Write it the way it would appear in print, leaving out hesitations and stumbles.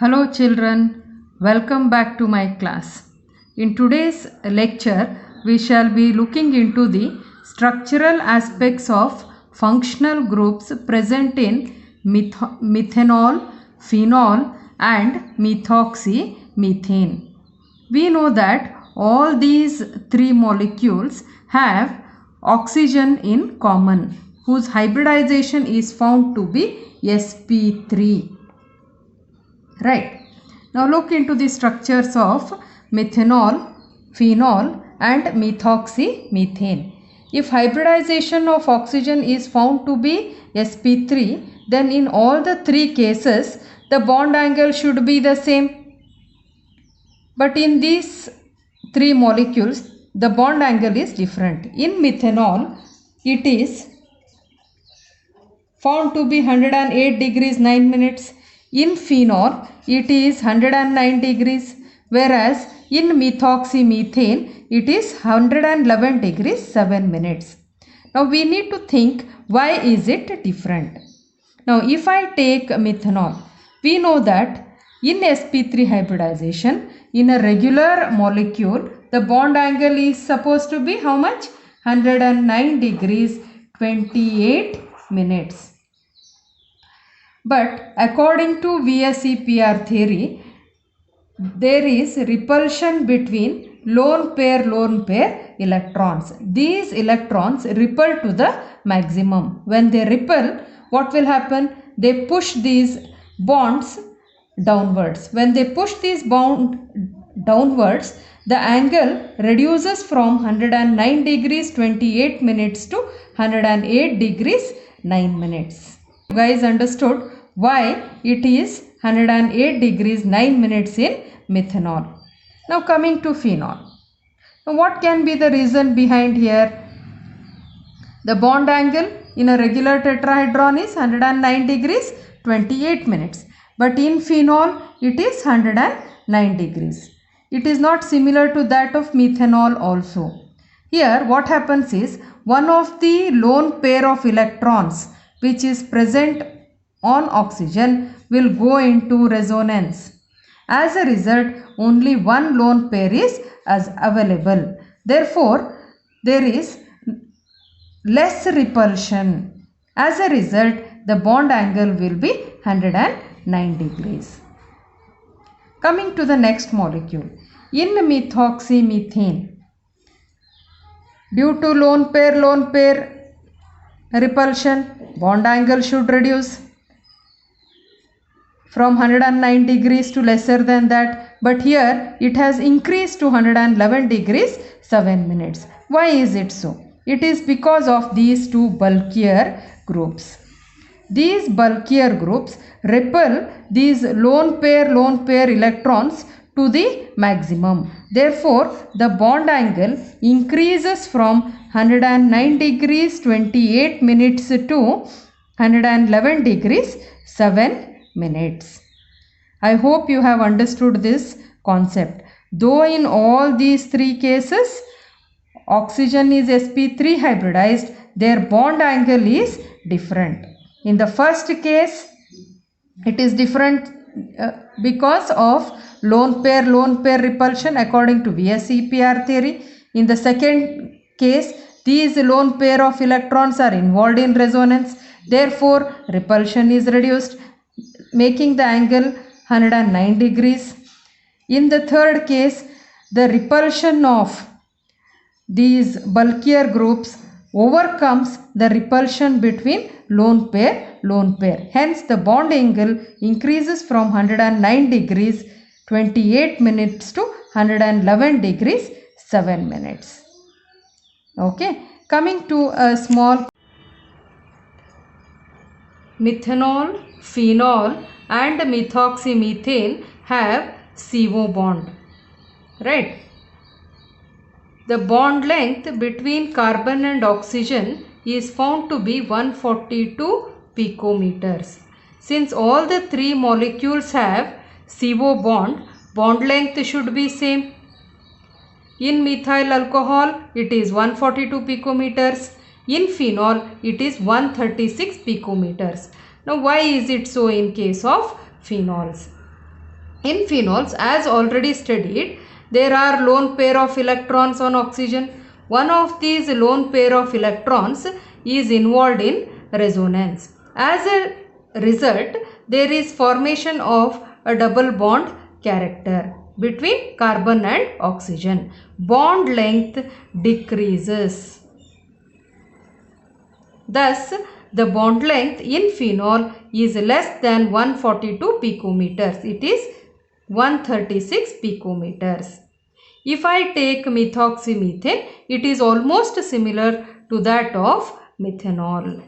Hello children, welcome back to my class. In today's lecture, we shall be looking into the structural aspects of functional groups present in methanol, phenol and methoxymethane. We know that all these three molecules have oxygen in common, whose hybridization is found to be sp3. Right. Now look into the structures of methanol, phenol and methoxymethane. If hybridization of oxygen is found to be sp3, then in all the three cases the bond angle should be the same. But in these three molecules the bond angle is different. In methanol it is found to be 108 degrees 9 minutes. In phenol it is 109 degrees, whereas in methoxymethane it is 111 degrees 7 minutes. Now we need to think why is it different. Now if I take methanol, we know that in sp3 hybridization in a regular molecule the bond angle is supposed to be how much? 109 degrees 28 minutes. But according to VSEPR theory, there is repulsion between lone pair electrons. These electrons repel to the maximum. When they repel, what will happen? They push these bonds downwards. When they push these bonds downwards, the angle reduces from 109 degrees 28 minutes to 108 degrees 9 minutes. You guys understood why it is 108 degrees 9 minutes in methanol. Now coming to phenol. Now what can be the reason behind here? The bond angle in a regular tetrahedron is 109 degrees 28 minutes. But in phenol it is 109 degrees. It is not similar to that of methanol also. Here what happens is one of the lone pair of electrons which is present on oxygen will go into resonance. As a result, only one lone pair is available. Therefore, there is less repulsion. As a result, the bond angle will be 109 degrees. Coming to the next molecule. In methoxymethane, due to lone pair repulsion, bond angle should reduce from 109 degrees to lesser than that, but here it has increased to 111 degrees 7 minutes. Why is it so? It is because of these two bulkier groups. These bulkier groups repel these lone pair electrons to the maximum. Therefore, the bond angle increases from 109 degrees 28 minutes to 111 degrees 7 minutes. I hope you have understood this concept. Though in all these three cases oxygen is sp3 hybridized, their bond angle is different. In the first case it is different because of lone pair repulsion according to VSEPR theory. In the second case these lone pair of electrons are involved in resonance, therefore repulsion is reduced, making the angle 109 degrees. In the third case, the repulsion of these bulkier groups overcomes the repulsion between lone pair. Hence, the bond angle increases from 109 degrees 28 minutes to 111 degrees 7 minutes. Okay, coming to a small methanol, phenol and methoxymethane have CO bond, right? The bond length between carbon and oxygen is found to be 142 picometers. Since all the three molecules have CO bond length should be same. In methyl alcohol it is 142 picometers. In phenol it is 136 picometers. Now why is it so in case of phenols? In phenols, as already studied, there are lone pair of electrons on oxygen. One of these lone pair of electrons is involved in resonance. As a result, there is formation of a double bond character between carbon and oxygen. Bond length decreases. Thus, the bond length in phenol is less than 142 picometers. It is 136 picometers. If I take methoxymethane, it is almost similar to that of methanol.